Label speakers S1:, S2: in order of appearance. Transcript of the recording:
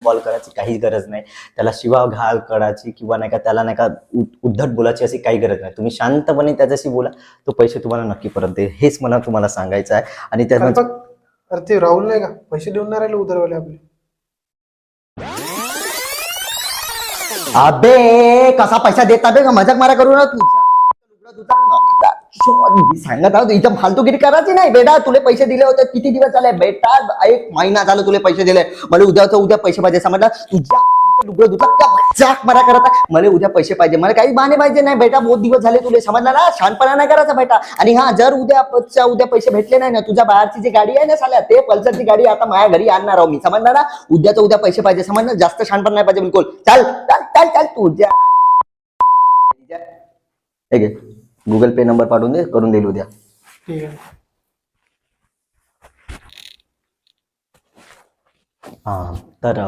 S1: Call करायची काही गरज नाही, त्याला शिवा घाल करायची किंवा नाही का त्याला नाही का उद्धट बोलायची अशी काही गरज नाही. तुम्ही शांतपणे त्याच्याशी बोला, तो पैसे तुम्हाला नक्की परत देईल. हेच मला तुम्हाला सांगायचं आहे. आणि त्याचं
S2: अरे ते राहुल नाही का पैसे देऊन नाही राहिले उधारवाले आपले.
S1: अबे कसा पैसा देता बे, मजाक मारा करू ना सांगत आहोत. इथं फालतूगिरी करायची नाही बेटा. तुले पैसे दिले होते किती दिवस झाले बेटा? 1 महिना झाला तुले पैसे दिले. मला उद्या पैसे पाहिजे. समजला? तुझ्या लुगडं धुतलं का मजाक मारा करत आहे. मला उद्या पैसे पाहिजे. मला काही बहाणे पाहिजे नाही बेटा. बहुत दिवस झाले तुले. समजला ना? शहाणपणा नाही करायचा बेटा. आणि हा जर उद्या पैसे भेटले नाही ना, तुझ्या बाहेरची जी गाडी आहे ना साल्या, ते पल्सरची गाडी आता माझ्या घरी आणणार आहो मी. समजला ना? उद्या पैसे पाहिजे. समजलं? जास्त शहाणपण नाही पाहिजे बिलकुल. चल चल चल चल तुझ्या गुगल पे नंबर पाठवून दे, करून देईल उद्या.
S2: ठीक आहे.
S1: हा तर